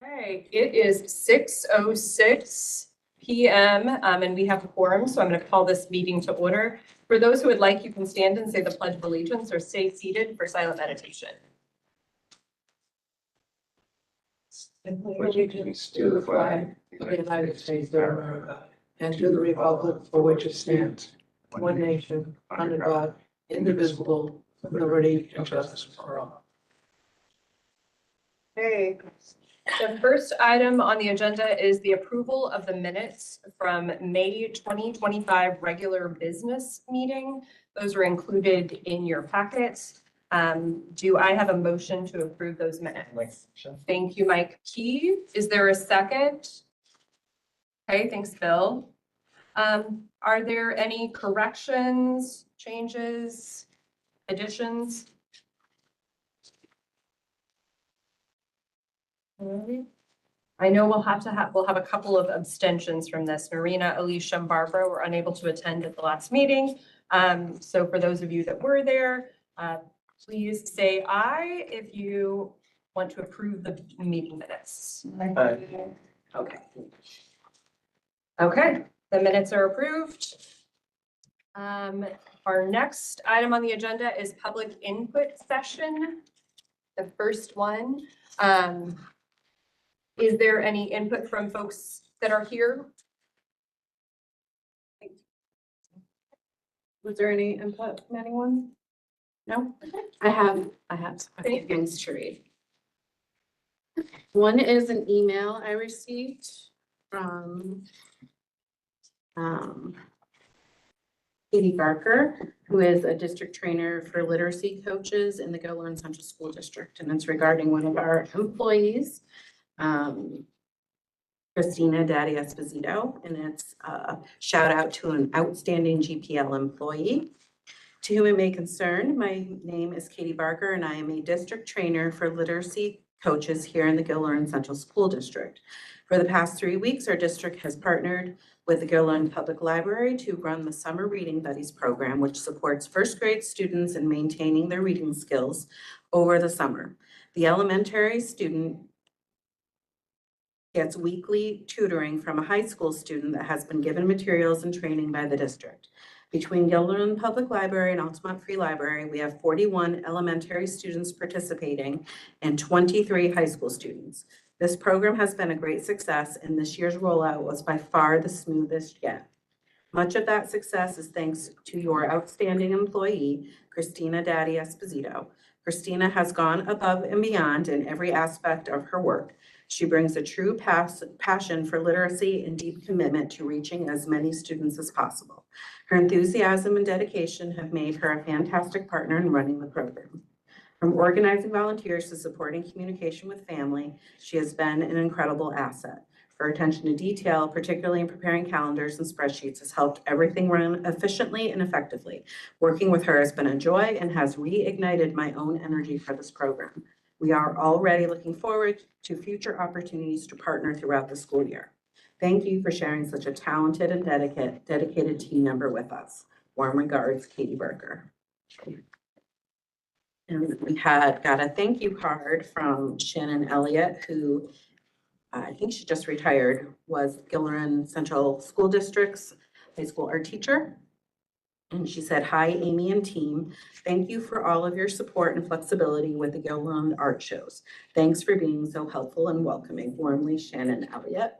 Okay, it is 6:06 PM, and we have a quorum, so I'm going to call this meeting to order. For those who would like, you can stand and say the Pledge of Allegiance or stay seated for silent meditation. Allegiance to the flag of the United States of America and to the republic for which it stands, one nation, under God, indivisible, with liberty and justice for all. Okay, the first item on the agenda is the approval of the minutes from May 2025 regular business meeting. Those are included in your packets. Do I have a motion to approve those minutes? Thank you, Mike Key. Is there a second? Okay, thanks, Bill. Are there any corrections, changes, additions? I know we'll have a couple of abstentions from this. Marina, Alicia, and Barbara were unable to attend at the last meeting. So for those of you that were there, please say aye if you want to approve the meeting minutes. Aye. Okay. Okay, the minutes are approved. Our next item on the agenda is public input session. The first one. Is there any input from folks that are here? Was there any input from anyone? No? I have a few things to read. One is an email I received from Katie Barker, who is a district trainer for literacy coaches in the Go-Learn Central School District. And it's regarding one of our employees, Christina Daddy Esposito, and it's a shout out to an outstanding GPL employee. To whom it may concern, my name is Katie Barker, and I am a district trainer for literacy coaches here in the Go-Learn Central School District. For the past 3 weeks, our district has partnered with the Go-Learn Public Library to run the Summer Reading Buddies program, which supports first grade students in maintaining their reading skills over the summer. The elementary student gets weekly tutoring from a high school student that has been given materials and training by the district. Between Gilderland Public Library and Altamont Free Library, we have 41 elementary students participating and 23 high school students. This program has been a great success, and this year's rollout was by far the smoothest yet. Much of that success is thanks to your outstanding employee, Christina Daddy Esposito. Christina has gone above and beyond in every aspect of her work. She brings a true passion for literacy and deep commitment to reaching as many students as possible. Her enthusiasm and dedication have made her a fantastic partner in running the program. From organizing volunteers to supporting communication with family, she has been an incredible asset. Her attention to detail, particularly in preparing calendars and spreadsheets, has helped everything run efficiently and effectively. Working with her has been a joy and has reignited my own energy for this program. We are already looking forward to future opportunities to partner throughout the school year. Thank you for sharing such a talented and dedicated team member with us. Warm regards, Katie Barker. And we got a thank you card from Shannon Elliott, who I think she just retired, was Gilderland Central School District's high school art teacher. And she said, "Hi, Amy and team. Thank you for all of your support and flexibility with the Gilderland art shows. Thanks for being so helpful and welcoming. Warmly, Shannon Elliott."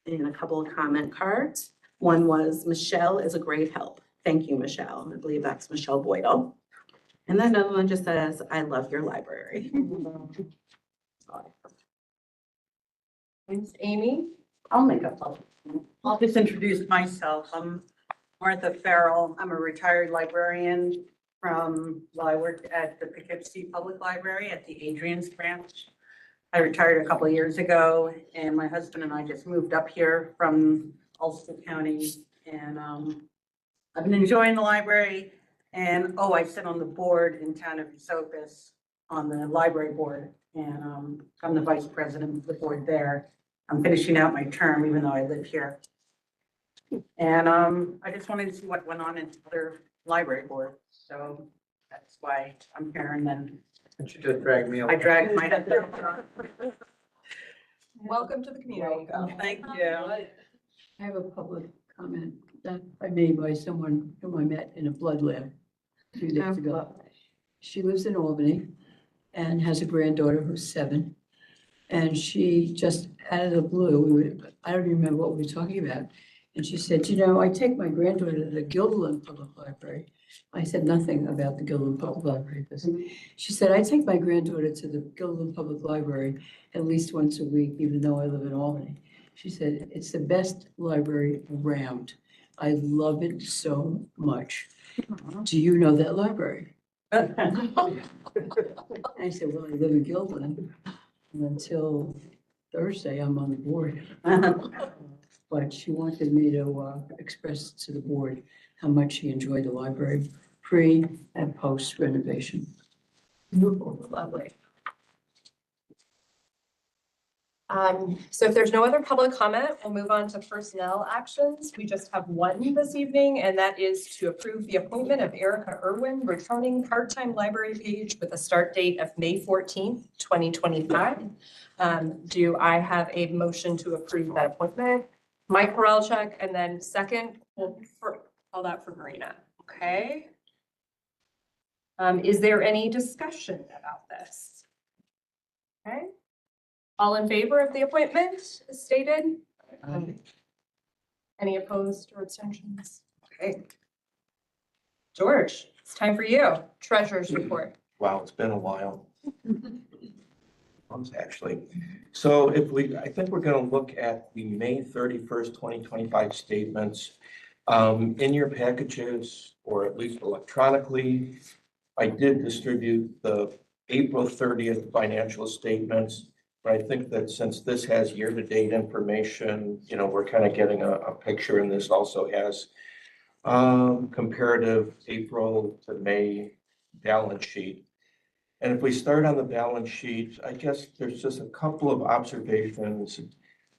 And a couple of comment cards. One was, "Michelle is a great help. Thank you, Michelle." I believe that's Michelle Boydell. And then another one just says, "I love your library." Thanks, Amy. I'll make a public. I'll just introduce myself. I'm Martha Farrell. I'm a retired librarian I worked at the Poughkeepsie Public Library at the Adrian's branch. I retired a couple of years ago, and my husband and I just moved up here from Ulster County, and I've been enjoying the library. And I sit on the board in town of Esopus on the library board, and I'm the vice president of the board there. I'm finishing out my term, even though I live here. And I just wanted to see what went on in other library boards. So that's why I'm here. And then And she just dragged me. I dragged my. Welcome to the community. Thank you. I have a public comment that I made by someone whom I met in a blood lab a few days ago. She lives in Albany and has a granddaughter who's 7. And she just out of the blue, I don't even remember what we were talking about. And she said, you know, I take my granddaughter to the Guilderland Public Library. I said nothing about the Guilderland Public Library. She said, I take my granddaughter to the Guilderland Public Library at least once a week, even though I live in Albany. She said, it's the best library around. I love it so much. Do you know that library? I said, well, I live in Guilderland. And until Thursday, I'm on the board. But she wanted me to express to the board how much she enjoyed the library, pre and post renovation. Lovely. So if there's no other public comment, we'll move on to personnel actions. We just have one this evening, and that is to approve the appointment of Erica Irwin, returning part-time library page with a start date of May 14th, 2025. Do I have a motion to approve that appointment? Mike Peralchuk, and then second, we'll call that for Marina. Okay. Is there any discussion about this? Okay. All in favor of the appointment as stated? Any opposed or abstentions? Okay. George, it's time for you. Treasurer's report. Wow, it's been a while. Months, actually. So I think we're gonna look at the May 31st, 2025 statements. In your packages, or at least electronically, I did distribute the April 30th financial statements. But I think that since this has year-to-date information, you know, we're kind of getting a picture, and this also has comparative April to May balance sheet. And if we start on the balance sheet, I guess there's just a couple of observations.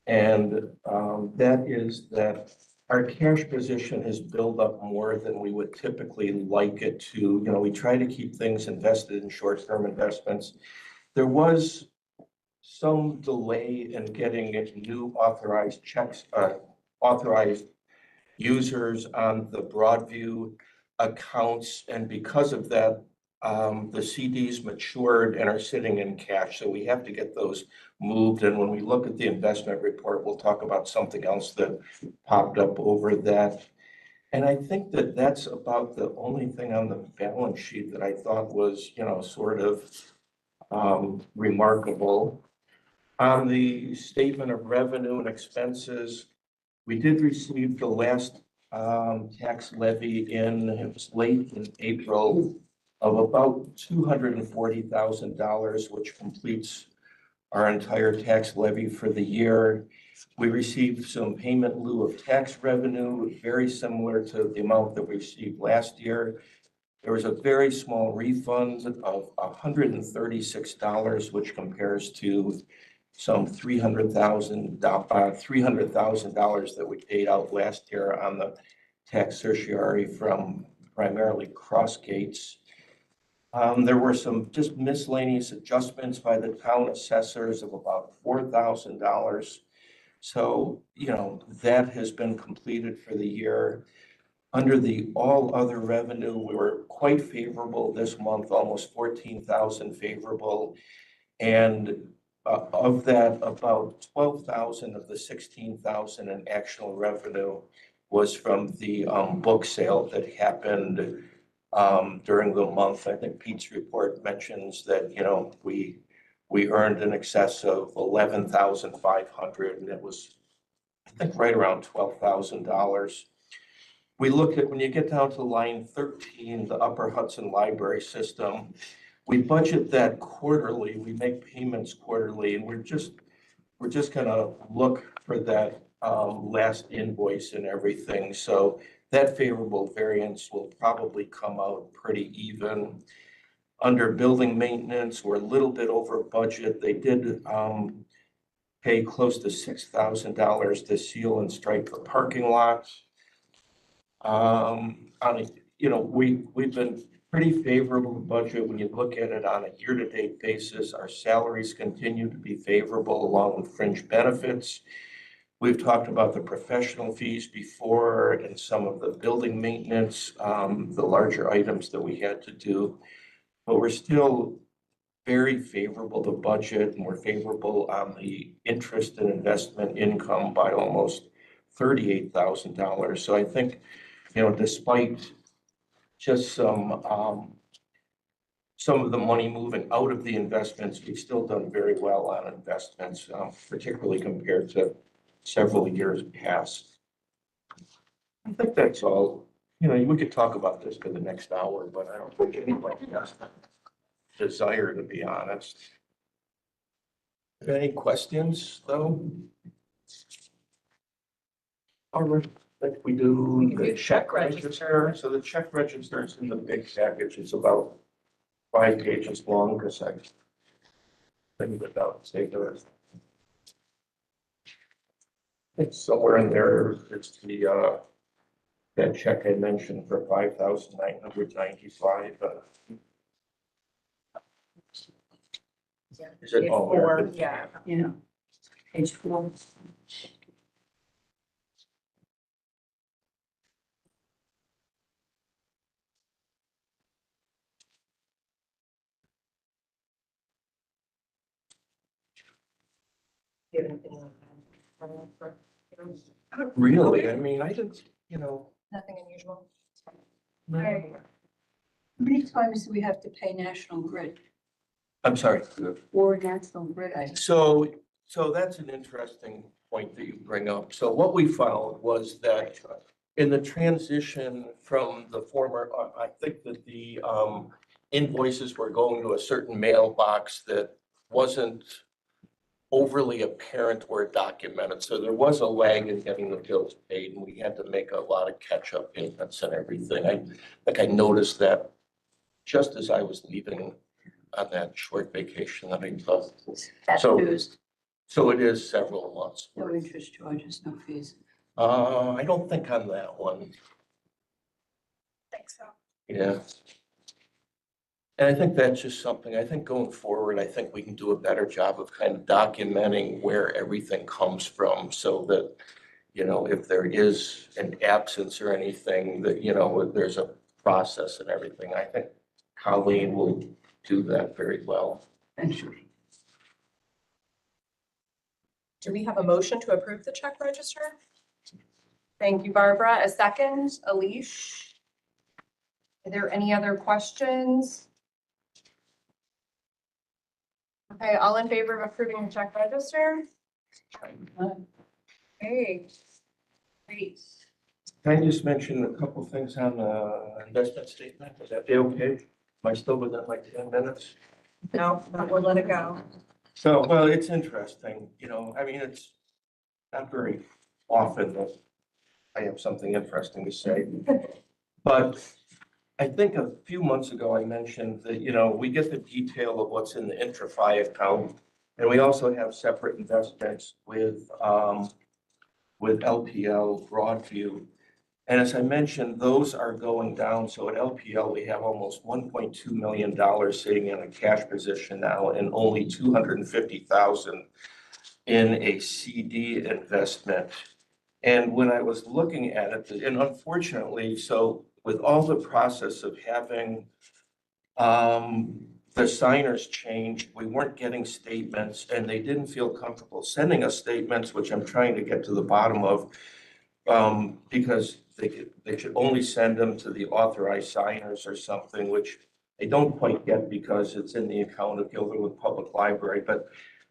And that is that our cash position has built up more than we would typically like it to. You know, we try to keep things invested in short-term investments. There was some delay in getting new authorized checks, authorized users on the Broadview accounts. And because of that, the CDs matured and are sitting in cash. So we have to get those moved. And when we look at the investment report, we'll talk about something else that popped up over that. And I think that that's about the only thing on the balance sheet that I thought was, you know, sort of remarkable. On the statement of revenue and expenses, we did receive the last tax levy it was late in April, of about $240,000, which completes our entire tax levy for the year. We received some payment in lieu of tax revenue, very similar to the amount that we received last year. There was a very small refund of $136, which compares to some $300,000 that we paid out last year on the tax certiorari from primarily Crossgates. There were some just miscellaneous adjustments by the town assessors of about $4,000. So, you know, that has been completed for the year. Under the all other revenue, we were quite favorable this month, almost 14,000 favorable. And of that, about 12,000 of the 16,000 in actual revenue was from the book sale that happened during the month. I think Pete's report mentions that, you know, we earned in excess of 11,500, and it was, I think, right around $12,000. We look at, when you get down to line 13, the Upper Hudson Library System, we budget that quarterly, we make payments quarterly, and we're just gonna look for that last invoice and everything. So that favorable variance will probably come out pretty even. Under building maintenance, we're a little bit over budget. They did pay close to $6,000 to seal and stripe the parking lots. You know, we've been pretty favorable budget when you look at it on a year-to-date basis. Our salaries continue to be favorable along with fringe benefits. We've talked about the professional fees before and some of the building maintenance, the larger items that we had to do. But we're still very favorable to budget, and we're favorable on the interest and investment income by almost $38,000. So I think, despite just some of the money moving out of the investments, we've still done very well on investments, particularly compared to several years past. I think that's all. We could talk about this for the next hour, but I don't think anybody has the desire, to be honest. Any questions, though? All right, I think we do the check register. So the check register is in the big package. It's about 5 pages long, because I think without take the rest. It's somewhere in there. It's the that check I mentioned for $5,995. Is it all there? Yeah. Yeah. Page 4. Not really. I mean, I didn't, Nothing unusual. How many times do we have to pay National Grid? I'm sorry. Or National Grid, So that's an interesting point that you bring up. So what we found was that in the transition from the former, I think that the invoices were going to a certain mailbox that wasn't overly apparent or documented. So there was a lag in getting the bills paid, and we had to make a lot of catch-up payments and everything. I noticed that just as I was leaving on that short vacation that I took. So it is several months. No interest charges, no fees. I don't think on that one. Thanks, so. Yeah. And I think that's just something, I think going forward, I think we can do a better job of kind of documenting where everything comes from, so that, if there is an absence or anything, that, there's a process and everything. I think Colleen will do that very well. Thank you. Do we have a motion to approve the check register? Thank you, Barbara. A second, Alish. Are there any other questions? Okay, all in favor of approving the check register? Okay, great. Can I just mention a couple things on the investment statement? Is that okay? Am I still within like 10 minutes? No, we'll let it go. So, well, it's interesting, I mean, it's not very often that I have something interesting to say. But I think a few months ago, I mentioned that, we get the detail of what's in the IntraFi account. And we also have separate investments with LPL, Broadview. And as I mentioned, those are going down. So at LPL, we have almost $1.2 million sitting in a cash position now, and only $250,000 in a CD investment. And when I was looking at it, and unfortunately, so with all the process of having the signers change, we weren't getting statements, and they didn't feel comfortable sending us statements, which I'm trying to get to the bottom of, because they should only send them to the authorized signers or something, which they don't quite get because it's in the account of Guilderland Public Library. But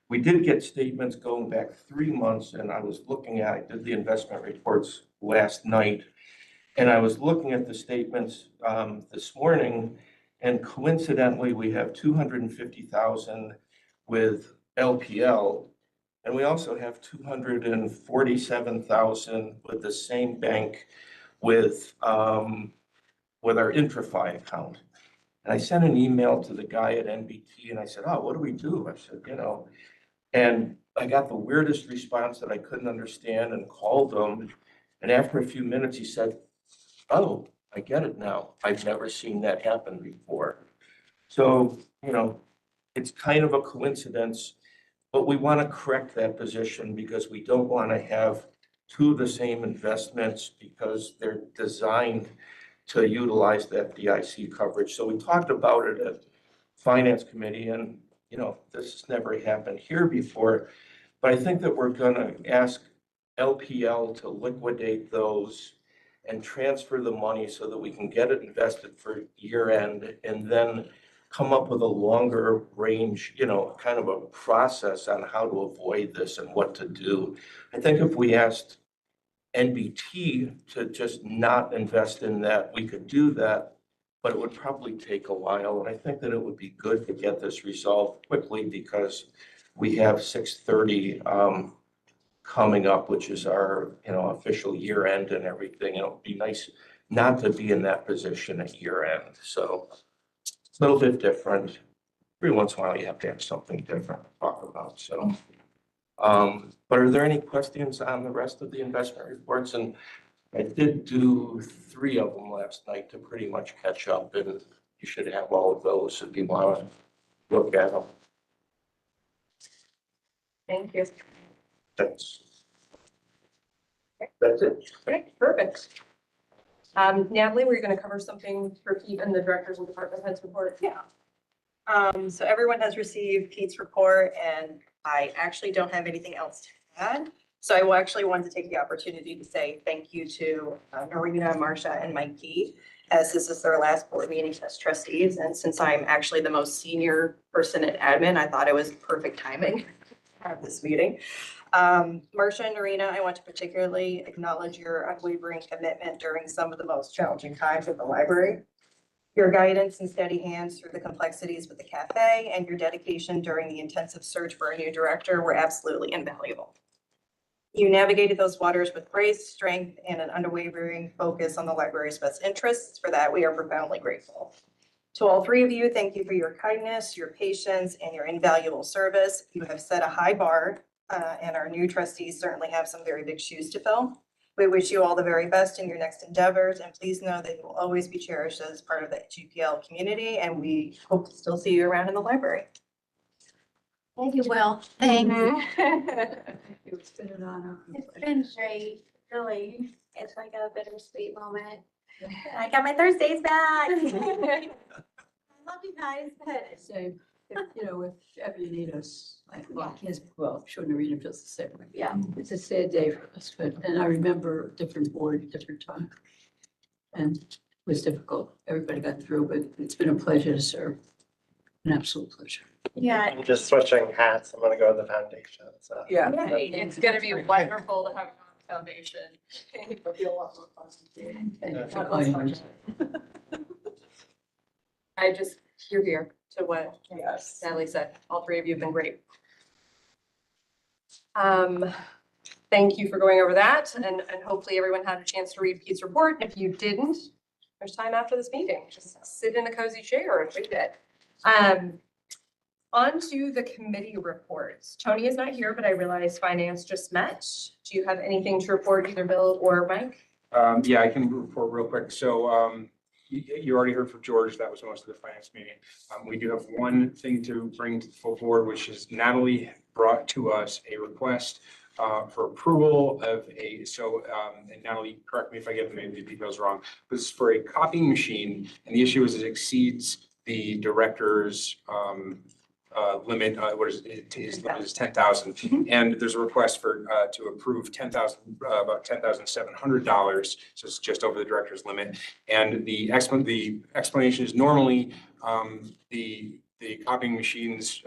we did get statements going back 3 months, and I did the investment reports last night, and I was looking at the statements this morning, and coincidentally, we have $250,000 with LPL, and we also have $247,000 with the same bank with our IntraFi account. And I sent an email to the guy at NBT, and I said, "Oh, what do we do?" I said, and I got the weirdest response that I couldn't understand, and called him. And after a few minutes, he said, "Oh, I get it now. I've never seen that happen before. So, it's kind of a coincidence, but we want to correct that position because we don't want to have two of the same investments because they're designed to utilize that DIC coverage. So we talked about it at Finance Committee and, this has never happened here before. But I think that we're going to ask LPL to liquidate those and transfer the money so that we can get it invested for year end and then come up with a longer range, kind of a process on how to avoid this and what to do. I think if we asked NBT to just not invest in that, we could do that, but it would probably take a while. And I think that it would be good to get this resolved quickly because we have 6:30 coming up, which is our, official year end and everything. It would be nice not to be in that position at year end. So a little bit different. Every once in a while, you have to have something different to talk about. So, but are there any questions on the rest of the investment reports? And I did do 3 of them last night to pretty much catch up, and you should have all of those if you want to look at them. Thank you. That's it. Great, perfect. Natalie, we're going to cover something for Pete and the directors and department heads report. Yeah. So everyone has received Pete's report and I actually don't have anything else to add. So I will actually want to take the opportunity to say thank you to Norina, Marcia, and Mike P. As this is their last board meeting as trustees. And since I'm actually the most senior person in admin, I thought it was perfect timing to have this meeting. Marcia and Norina, I want to particularly acknowledge your unwavering commitment during some of the most challenging times at the library. Your guidance and steady hands through the complexities with the cafe and your dedication during the intensive search for a new director were absolutely invaluable. You navigated those waters with grace, strength, and an unwavering focus on the library's best interests. For that, we are profoundly grateful. To all 3 of you, thank you for your kindness, your patience, and your invaluable service. You have set a high bar, and our new trustees certainly have some very big shoes to fill. We wish you all the very best in your next endeavors, and please know that you will always be cherished as part of the GPL community, and we hope to still see you around in the library. Thank you, Will. Thanks. It's been an honor. It's been great, really. It's like a bittersweet moment. I got my Thursdays back. I love you guys, but Same, if ever you need us, I'm sure Narita feels the same way. yeah. It's a sad day for us, and I remember a different board, different time. And it was difficult. Everybody got through, but it's been a pleasure to serve. An absolute pleasure. Yeah. I'm just switching hats. I'm gonna go to the foundation, so. Yeah. It's going to be wonderful to have you on the foundation. You're here to what Yes. Natalie said. All 3 of you have been great. Thank you for going over that, and hopefully everyone had a chance to read Pete's report. And if you didn't, there's time after this meeting. Just sit in a cozy chair and read it. On to the committee reports. Tony is not here, but I realize finance just met. Do you have anything to report, either Bill or Mike? Yeah, I can report real quick. So you already heard from George. That was most of the finance meeting. We do have one thing to bring to the full board, which is Natalie brought to us a request for approval of and Natalie, correct me if I get the details wrong, this is for a copying machine, and the issue is it exceeds the director's limit. What is it? His limit is 10,000, and there's a request for to approve about $10,700. So it's just over the director's limit. And the explanation is normally the copying machines,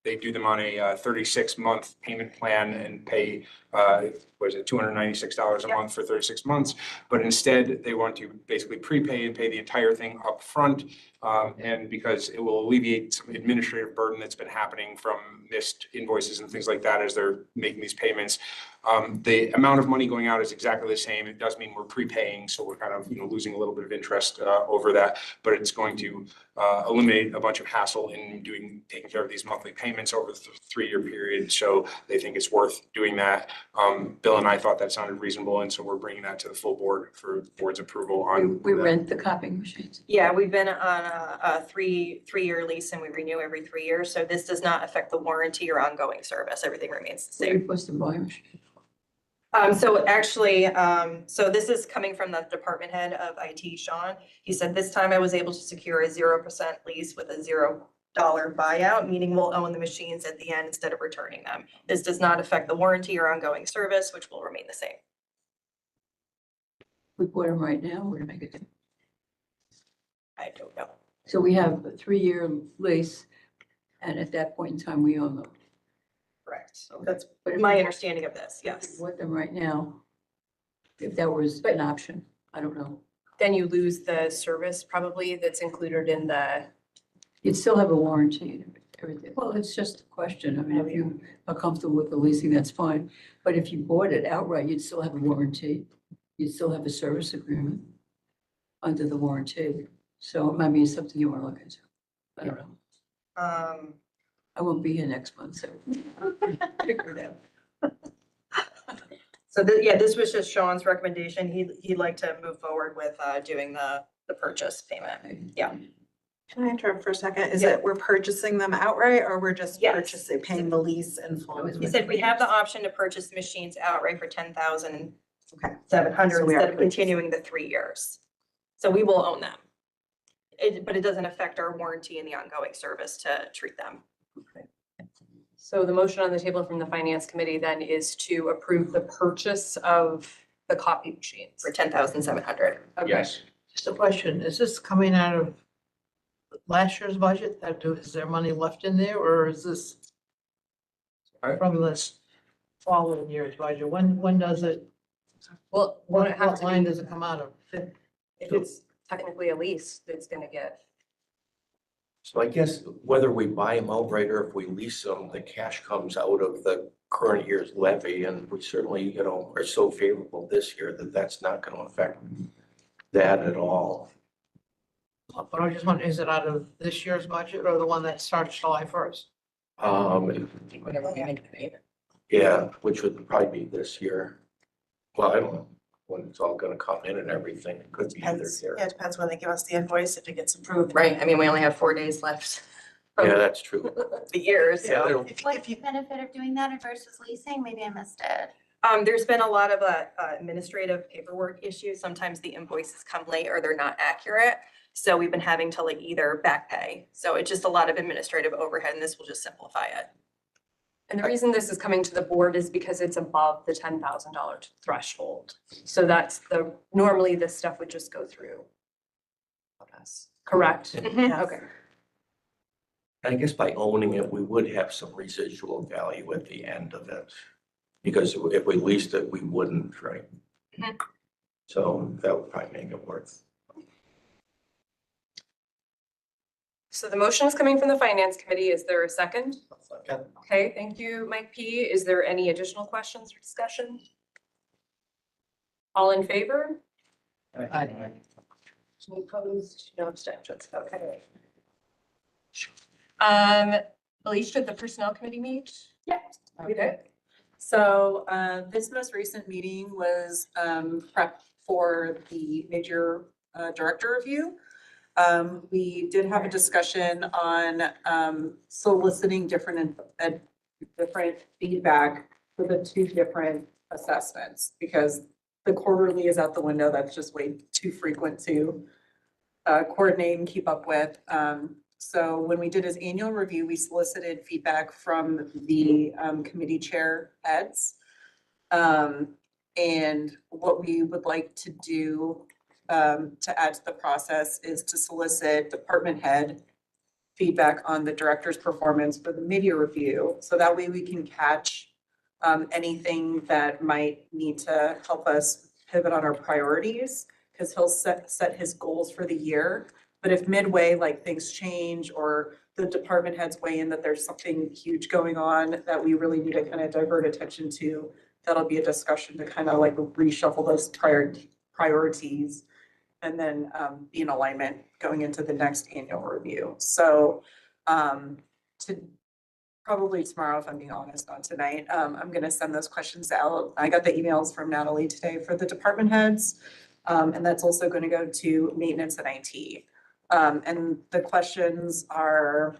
they do them on a 36-month payment plan and pay, $296 a month for 36 months. But instead, they want to basically prepay and pay the entire thing up front. And because it will alleviate some administrative burden that's been happening from missed invoices and things like that as they're making these payments. The amount of money going out is exactly the same. It does mean we're prepaying, so we're kind of, losing a little bit of interest over that. But it's going to eliminate a bunch of hassle in taking care of these monthly payments over the 3-year period. So they think it's worth doing that. Bill and I thought that sounded reasonable, and so we're bringing that to the full board for the board's approval on. We that. rent the copying machines. Yeah, we've been on a three-year lease and we renew every 3 years. So this does not affect the warranty or ongoing service. Everything remains the So same. you're supposed to buy a machine. So actually, so this is coming from the department head of IT, Sean. He said, this time I was able to secure a 0% lease with a $0 buyout, meaning we'll own the machines at the end instead of returning them. This does not affect the warranty or ongoing service, which will remain the same. We bought them right now, we're gonna make it. I don't know. So we have a 3-year lease, and at that point in time, we own them. Correct. That's But if my we understanding of this, yes. bought them right now, if that was an option, I don't know. Then you lose the service probably that's included in the, You'd still have a warranty and everything. Well, it's just a question. I mean, if you are comfortable with the leasing, that's fine. But if you bought it outright, you'd still have a warranty. You'd still have a service agreement under the warranty. So it might be something you want to look into. I don't know. I won't be here next month, so figure it out. So yeah, this was just Sean's recommendation. He'd like to move forward with doing the purchase payment. Yeah. Can I interrupt for a second? Is Yeah. it we're purchasing them outright or we're just Yes. purchasing, paying the lease in full? He said we have the option to purchase machines outright for Okay. $10,700 So we are instead of continuing the 3 years. So we will own them. But it doesn't affect our warranty and the ongoing service to treat them. so the motion on the table from the finance committee then is to approve the purchase of the copy machines. For $10,700. Okay. Yes. Just a question, is this coming out of last year's budget? Is there money left in there, or is this from this following year's budget? When does it, Well, won't it have what to line be, does it come out of? if it's technically a lease, it's gonna get, So I guess whether we buy them outright or if we lease them, the cash comes out of the current year's levy. And we certainly, are so favorable this year that that's not going to affect that at all. But I just wonder, is it out of this year's budget or the one that starts July 1st? whenever we make the payment. Yeah, which would probably be this year. Well, I don't know when it's all going to come in and everything. It could be either Depends, year. yeah, it depends when they give us the invoice, if it gets approved. Right, I mean, we only have 4 days left. from Yeah, that's true. The years, Yeah, so. they'll- What's the benefit of doing that versus leasing? Maybe I missed it. There's been a lot of administrative paperwork issues. Sometimes the invoices come late or they're not accurate. So we've been having to either back pay. So it's just a lot of administrative overhead and this will just simplify it. And the reason this is coming to the board is because it's above the $10,000 threshold. So that's normally this stuff would just go through us, correct? Mhm. Okay. I guess by owning it, we would have some residual value at the end of it. Because if we leased it, we wouldn't, right? Mhm. So that would probably make it worth. So the motion is coming from the finance committee. Is there a second? Okay, thank you, Mike P. Is there any additional questions or discussion? All in favor? Aye. No opposed, no abstentions. Okay. Elise, did the personnel committee meet? Yeah. We did. So this most recent meeting was prep for the mid-year director review. We did have a discussion on soliciting different feedback for the 2 different assessments because the quarterly is out the window. That's just way too frequent to coordinate and keep up with. So when we did his annual review, we solicited feedback from the committee chair heads. And what we would like to do to add to the process is to solicit department head feedback on the director's performance for the mid-year review. So that way we can catch anything that might need to help us pivot on our priorities because he'll set his goals for the year. But if midway, like things change or the department heads weigh in that there's something huge going on that we really need to kind of divert attention to, that'll be a discussion to kind of like reshuffle those priorities and then be in alignment going into the next annual review. So to probably tomorrow, if I'm being honest, not tonight, I'm gonna send those questions out. I got the emails from Natalie today for the department heads. And that's also gonna go to maintenance and IT. And the questions are,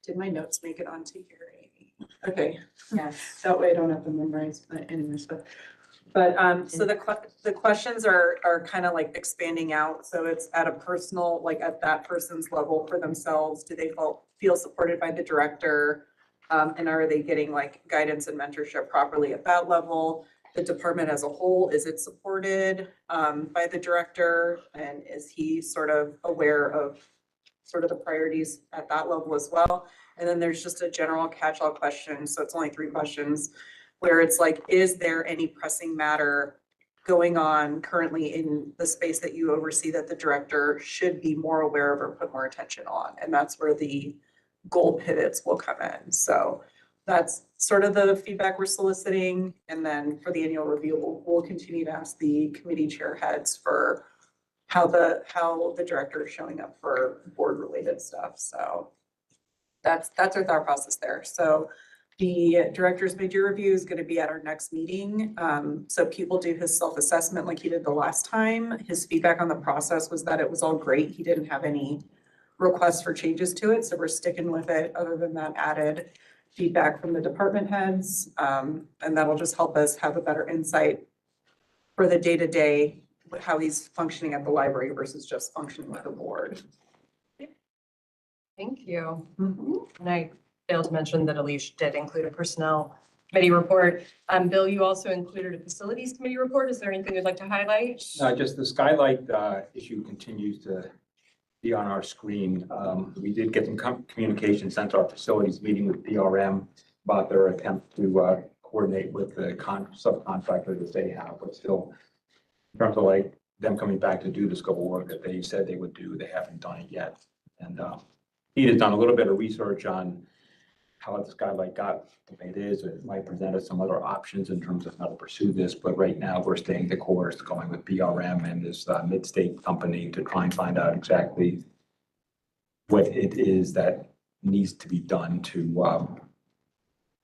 did my notes make it onto here, Amy? Okay, Yes. that way I don't have to memorize, but anyways, so the questions are kind of like expanding out. So it's at a personal, like at that person's level for themselves. Do they feel supported by the director? And are they getting like guidance and mentorship properly at that level? The department as a whole, is it supported by the director? And is he sort of aware of sort of the priorities at that level as well? And then there's just a general catch-all question. So it's only 3 questions where it's like, is there any pressing matter going on currently in the space that you oversee that the director should be more aware of or put more attention on? And that's where the goal pivots will come in. So that's sort of the feedback we're soliciting. And then for the annual review, we'll continue to ask the committee chair heads for how the director is showing up for board related stuff. So that's our thought process there. So the director's mid-year review is going to be at our next meeting. So Pete will do his self-assessment like he did the last time. His feedback on the process was that it was all great. He didn't have any requests for changes to it. So we're sticking with it. Other than that added feedback from the department heads. And that'll just help us have a better insight for the day-to-day, how he's functioning at the library versus just functioning with the board. Thank you. And I failed to mention that Alicia did include a personnel committee report. Bill, you also included a facilities committee report. Is there anything you'd like to highlight? Just the skylight issue continues to be on our screen. We did get some communication sent to our facilities meeting with BRM about their attempt to coordinate with the subcontractor that they have, but still, in terms of like them coming back to do the scope of work that they said they would do, they haven't done it yet. And he has done a little bit of research on how the skylight got the way it is. It might present us some other options in terms of how to pursue this, but right now we're staying the course, going with BRM and this mid-state company to try and find out exactly what it is that needs to be done to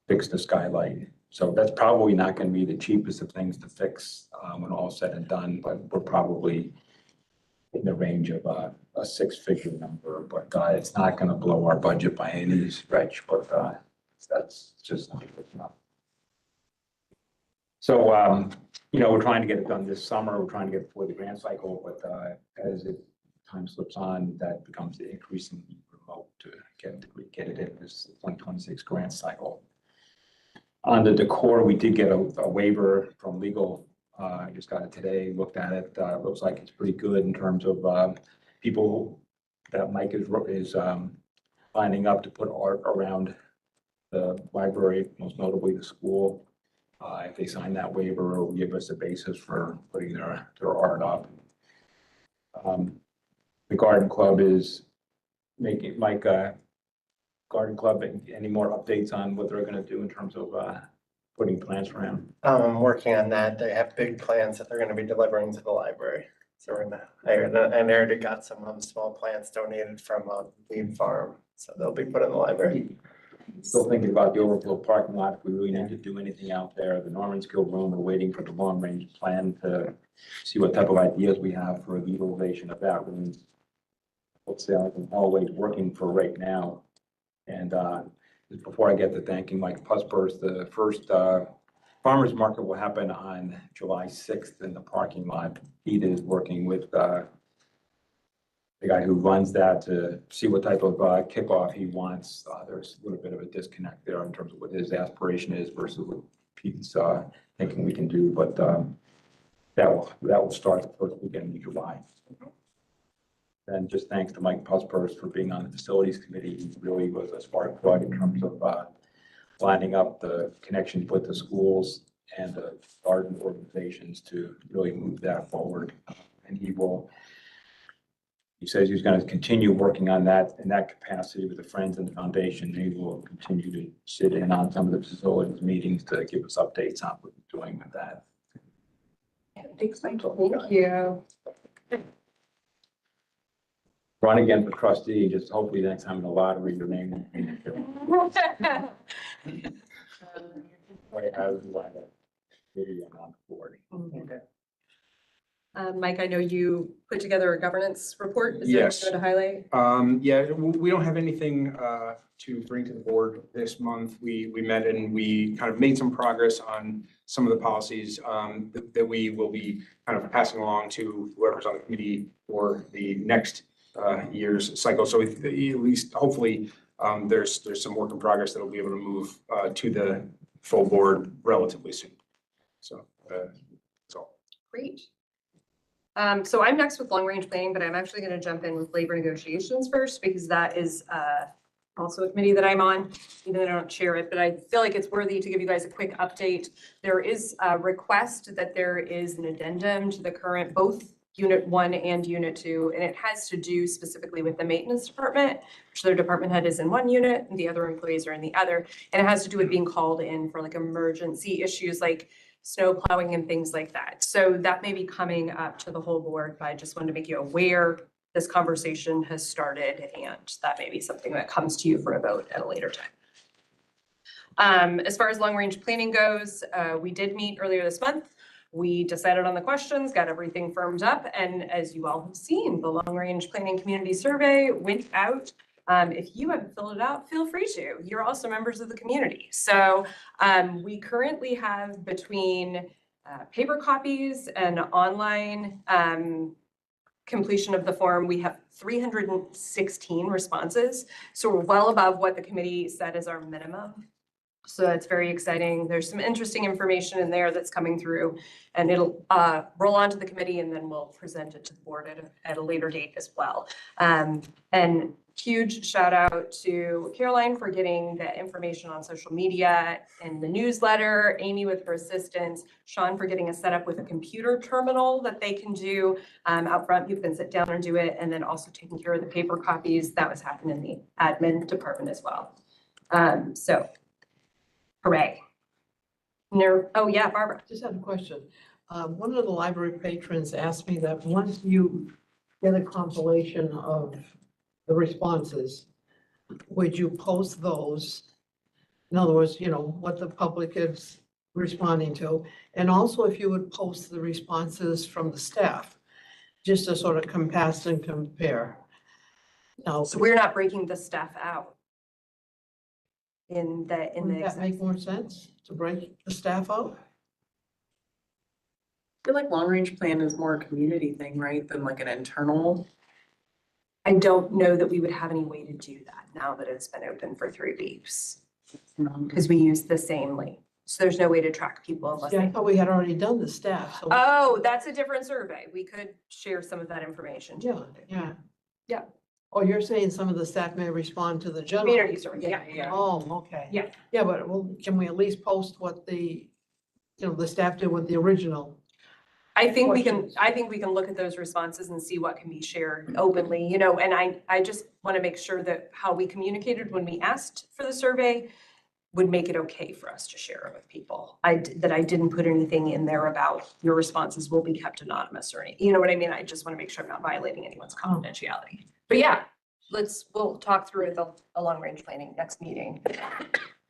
fix the skylight. So that's probably not going to be the cheapest of things to fix when all's said and done, but we're probably in the range of a 6-figure number, but it's not going to blow our budget by any stretch, but that's just not good enough. So, we're trying to get it done this summer. We're trying to get it before the grant cycle, but as time slips on, that becomes increasingly remote to get it in this 2026 grant cycle. On the decor, we did get a waiver from legal. I just got it today, looked at it. Looks like it's pretty good in terms of people that Mike is lining up to put art around the library, most notably the school. If they sign that waiver, it will give us a basis for putting their art up. The garden club is making, Mike, garden club, any more updates on what they're going to do in terms of putting plants around? I'm working on that. They have big plans that they're gonna be delivering to the library. So I already got some small plants donated from Weed Farm, so they'll be put in the library. Still thinking about the overflow parking lot, if we really need to do anything out there. The Norman's Guild room, we're waiting for the long range plan to see what type of ideas we have for the utilization of that room. Let's say I'm always working for right now. And before I get to thanking Mike Puspers, the first farmers market will happen on July 6th in the parking lot. He is working with the guy who runs that to see what type of kickoff he wants. There's a little bit of a disconnect there in terms of what his aspiration is versus what Pete's thinking we can do, but that will start the first weekend in July. And just thanks to Mike Puspers for being on the facilities committee. He really was a spark plug in terms of lining up the connections with the schools and the garden organizations to really move that forward. And he will he says he's going to continue working on that in that capacity with the Friends and the Foundation. He will continue to sit in on some of the facilities meetings to give us updates on what we're doing with that. Thanks, Michael. Thank you. Run again for trustee, just hopefully next time in the lottery, your name. Maybe I'm on the board. Mike, I know you put together a governance report. Is there Yes. anything to highlight? Yeah, we don't have anything to bring to the board this month. We met and we kind of made some progress on some of the policies that we will be kind of passing along to whoever's on the committee for the next year's cycle. So at least hopefully there's some work in progress that'll be able to move to the full board relatively soon. So that's all. Great. So I'm next with long range planning, but I'm actually going to jump in with labor negotiations first because that is also a committee that I'm on, even though I don't chair it, but I feel like it's worthy to give you guys a quick update. There is a request that there is an addendum to the current, both Unit 1 and Unit 2, and it has to do specifically with the maintenance department, which their department head is in one unit and the other employees are in the other. And it has to do with being called in for like emergency issues like snow plowing and things like that. So that may be coming up to the whole board, but I just wanted to make you aware this conversation has started and that may be something that comes to you for a vote at a later time. As far as long range planning goes, we did meet earlier this month. We decided on the questions, got everything firmed up, and as you all have seen, the long range planning community survey went out. If you haven't filled it out, feel free to. You're also members of the community. So we currently have between paper copies and online completion of the form, we have 316 responses. So we're well above what the committee said is our minimum. So that's very exciting. There's some interesting information in there that's coming through and it'll roll onto the committee and then we'll present it to the board at a later date as well. And huge shout out to Caroline for getting the information on social media and the newsletter, Amy with her assistance, Sean for getting us set up with a computer terminal that they can do out front. You can sit down and do it, and then also taking care of the paper copies. That was happening in the admin department as well. So hooray. Oh yeah, Barbara. Just have a question. One of the library patrons asked me that once you get a compilation of the responses, would you post those? In other words, you know, what the public is responding to, and also if you would post the responses from the staff, just to sort of compare and compare. Now, So we're not breaking the staff out in the wouldn't that make more sense to break the staff out? I feel like long range plan is more a community thing, right, than like an internal. I don't know that we would have any way to do that now that it's been open for 3 weeks. Because we use the same link. So there's no way to track people unless Yeah, I they. thought we had already done the staff, so. Oh, that's a different survey. We could share some of that information. Yeah, yeah. Yeah. Oh, you're saying some of the staff may respond to the general? Community survey, yeah. Oh, okay. Yeah. Yeah, but well, can we at least post what the, you know, the staff did with the original? I think we can, Questions. I think we can look at those responses and see what can be shared openly, you know, and I just want to make sure that how we communicated when we asked for the survey would make it okay for us to share it with people. That I didn't put anything in there about your responses will be kept anonymous or anything, you know what I mean? I just want to make sure I'm not violating anyone's confidentiality. But yeah, we'll talk through it a long range planning next meeting.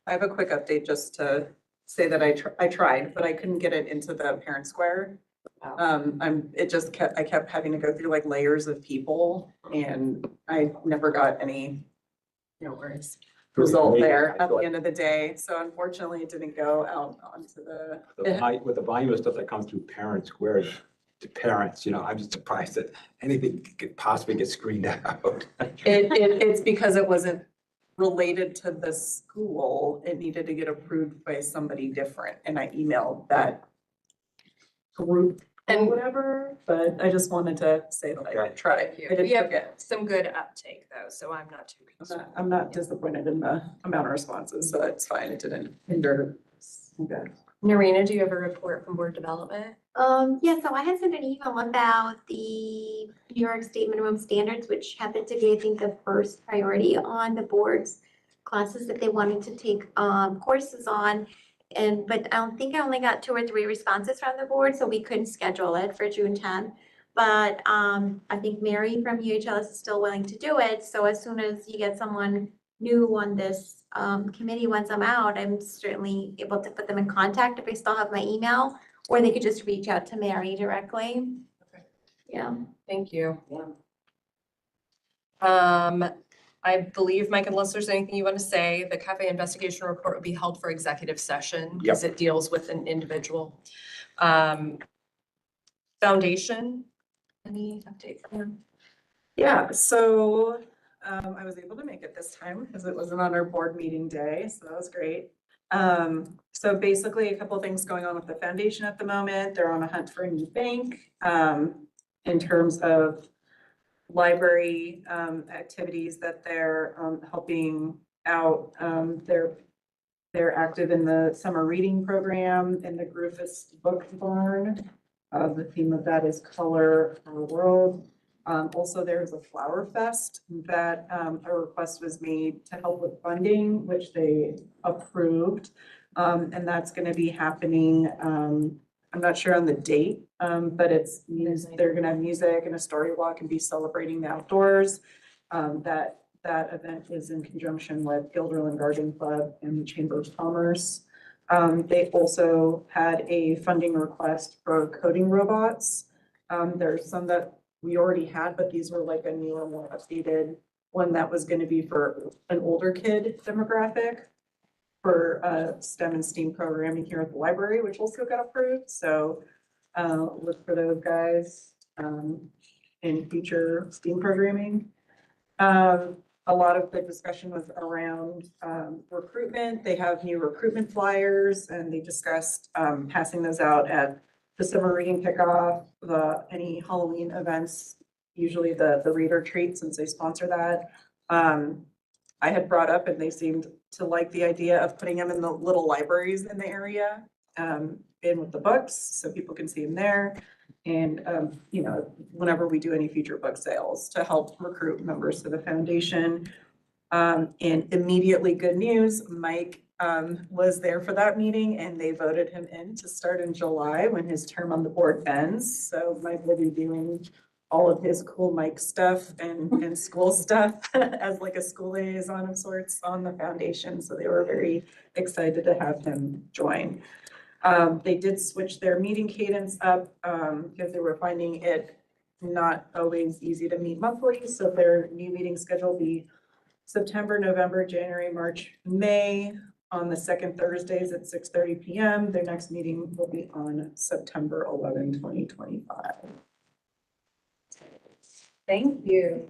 I have a quick update just to say that I tried, but I couldn't get it into the parent square. I kept having to go through like layers of people and I never got any, you know, worries. Result there at the end of the day. So unfortunately, it didn't go out onto the. With the volume of stuff that comes through Parent Square to parents, you know, I'm just surprised that anything could possibly get screened out. It's because it wasn't related to the school. It needed to get approved by somebody different. And I emailed that group and whatever, but I just wanted to say that I did try. I did We have forget. some good uptake though, so I'm not too concerned. I'm not disappointed in the amount of responses, so it's fine. It didn't hinder. Okay. Narina, do you have a report from board development? Yeah, so I had sent an email about the New York State minimum standards, which happened to be, I think, the first priority on the board's classes that they wanted to take, courses on. But I don't think I only got 2 or 3 responses from the board, so we couldn't schedule it for June 10th. But, I think Mary from UHLS is still willing to do it, so as soon as you get someone new on this, committee, once I'm out, I'm certainly able to put them in contact if they still have my email. Or they could just reach out to Mary directly. Okay. Yeah. Thank you. Yeah. I believe, Mike, unless there's anything you want to say, the cafe investigation report would be held for executive session because it deals with an individual. Foundation, any update from them? Yeah, so I was able to make it this time because it wasn't on our board meeting day, so that was great. So basically a couple of things going on with the foundation at the moment. They're on a hunt for a new bank in terms of library activities that they're helping out. They're active in the summer reading program in the Rufus Book Barn. The theme of that is Color Our World. Also, there's a Flower Fest that a request was made to help with funding, which they approved. And that's going to be happening, I'm not sure on the date, but it's music. They're going to have music and a story walk and be celebrating the outdoors. That event is in conjunction with Guilderland Garden Club and the Chamber of Commerce. They also had a funding request for coding robots. There's some that we already had, but these were like a newer, more updated one that was going to be for an older kid demographic for STEM and STEAM programming here at the library, which also got approved. So look for those guys in future STEAM programming. A lot of the discussion was around recruitment. They have new recruitment flyers and they discussed passing those out at the summer reading kickoff, any Halloween events, usually the reader treat since they sponsor that. I had brought up and they seemed to like the idea of putting them in the little libraries in the area, in with the books so people can see them there. And, you know, whenever we do any future book sales to help recruit members to the foundation. And immediately good news, Mike was there for that meeting and they voted him in to start in July when his term on the board ends. So Mike will be doing all of his cool Mike stuff and school stuff as like a school liaison of sorts on the foundation. So they were very excited to have him join. They did switch their meeting cadence up because they were finding it not always easy to meet monthly. So their new meeting schedule will be September, November, January, March, May on the second Thursdays at 6:30 p.m. Their next meeting will be on September 11, 2025. Thank you.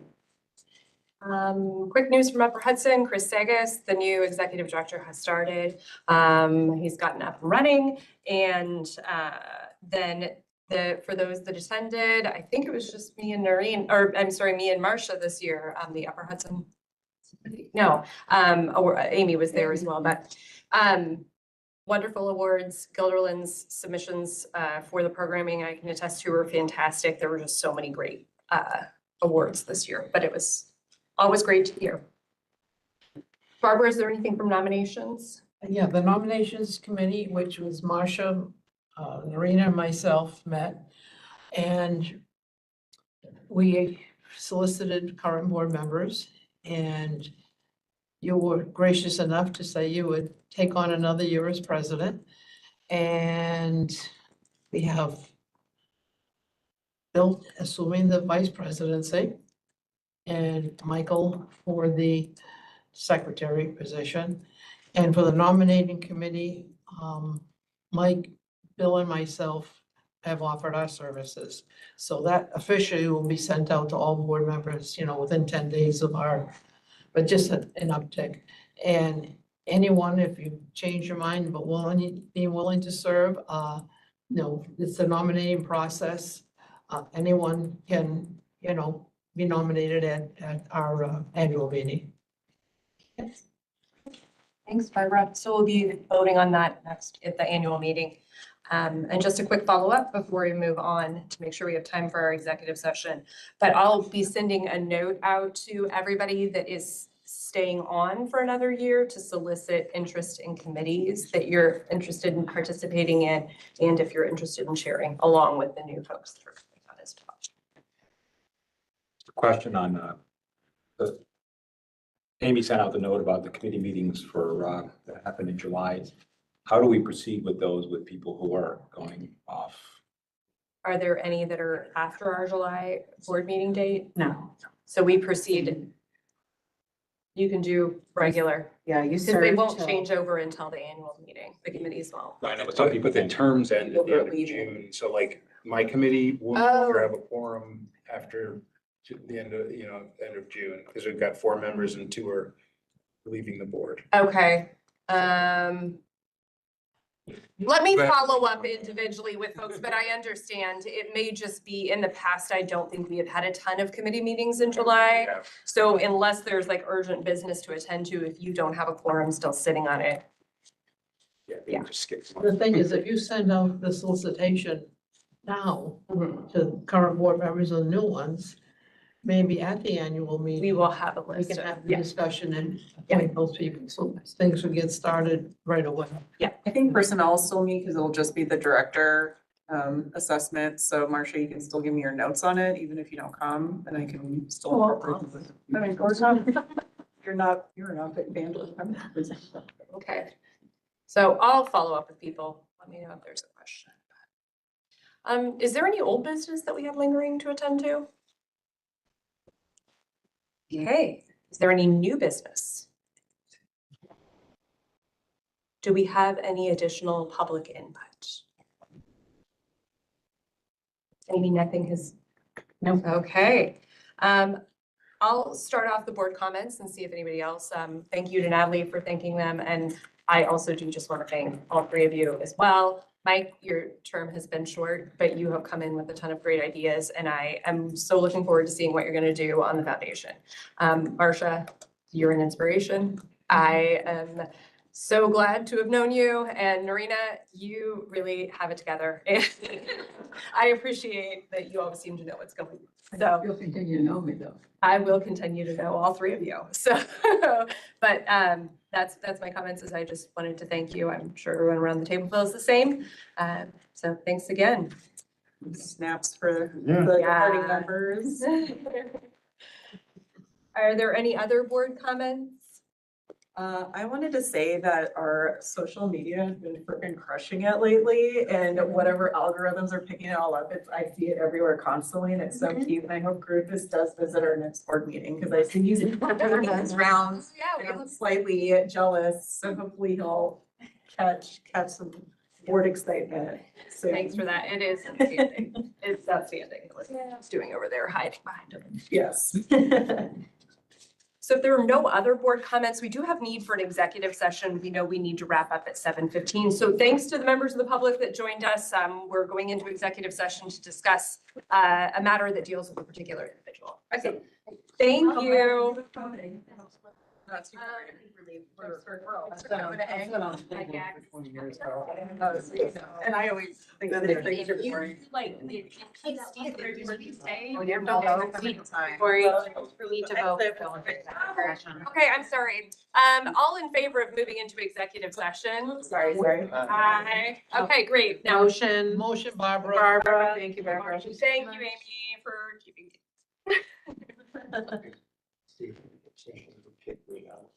Quick news from Upper Hudson, Chris Sagas, the new executive director, has started. He's gotten up and running, and then for those that attended, I think it was just me and Noreen, or I'm sorry, me and Marcia this year, the Upper Hudson. No, Amy was there as well, but wonderful awards. Guilderland's submissions for the programming I can attest to were fantastic. There were just so many great awards this year, but it was always great to hear. Barbara, is there anything from nominations? Yeah, the nominations committee, which was Marcia, Narina, and myself met, and we solicited current board members, and you were gracious enough to say you would take on another year as president. And we have Bill assuming the vice presidency and Michael for the secretary position. And for the nominating committee, Mike, Bill, and myself have offered our services. So that officially will be sent out to all board members, you know, within 10 days of our, but just an uptick. And anyone, if you change your mind, but being willing to serve, you know, it's a nominating process. Anyone can, you know, be nominated at our annual meeting. Yes. Thanks, Barbara. So we'll be voting on that next at the annual meeting. And just a quick follow-up before we move on to make sure we have time for our executive session. But I'll be sending a note out to everybody that is staying on for another year to solicit interest in committees that you're interested in participating in, and if you're interested in sharing along with the new folks that are coming on as well. Question on, Amy sent out the note about the committee meetings for, that happened in July. How do we proceed with those with people who are going off? Are there any that are after our July board meeting date? No. So we proceed. You can do regular, Yeah, you because they serve won't till- change over until the annual meeting. The committees won't. I know, but some people, the terms end at the end of June, so like my committee will Oh. have a quorum after the end of, end of June, because we've got 4 members and 2 are leaving the board. Okay, let me But- follow up individually with folks, but I understand it may just be in the past, I don't think we have had a ton of committee meetings in July. Yeah. So unless there's like urgent business to attend to, if you don't have a quorum still sitting on it. Yeah, Yeah. just skip. The thing is, if you send out the solicitation now to current board members and new ones, maybe at the annual meeting. We will have a We list can of, have the yeah, discussion and appoint those people, so things will get started right away. I think personnel still meet because it'll just be the director assessment. So Marcia, you can still give me your notes on it, even if you don't come, and I can still. incorporate it. I mean, or not, you're not big fan of them. okay. So I'll follow up with people. Let me know if there's a question. Is there any old business that we have lingering to attend to? Okay, is there any new business? Do we have any additional public input? Maybe nothing has. No. Okay. I'll start off the board comments and see if anybody else, thank you to Natalie for thanking them. And I also do just want to thank all 3 of you as well. Mike, your term has been short, but you have come in with a ton of great ideas, and I am so looking forward to seeing what you're going to do on the foundation. Marcia, you're an inspiration. I am so glad to have known you, and Narina, you really have it together. I appreciate that you always seem to know what's going on. So You'll continue to know me though. I will continue to know all 3 of you. So, but that's my comments, is I just wanted to thank you. I'm sure everyone around the table feels the same. So thanks again. Snaps for Yeah. the Yeah. party members. Are there any other board comments? I wanted to say that our social media has been freaking crushing it lately, and whatever algorithms are picking it all up, I see it everywhere constantly, and it's so cute. And I hope Rufus does visit our next board meeting, because I see he's in his rounds. Yeah, And I'm slightly jealous, so hopefully he'll catch some board excitement. soon. Thanks for that. It is outstanding. It's outstanding what it's doing over there, hiding behind him. Yes. So if there are no other board comments, we do have need for an executive session. We know we need to wrap up at 7:15. So thanks to the members of the public that joined us. We're going into executive session to discuss a matter that deals with a particular individual. Okay, thank you. That's And And I always think that they're things are boring. like, Oh, you're For me to vote. Okay, I'm sorry. All in favor of moving into executive session? Sorry. Aye. Okay, great. Now, Motion. Motion, Barbara. Barbara, thank you, Barbara. thank you, Amy, for keeping. See if we can change the kick me out.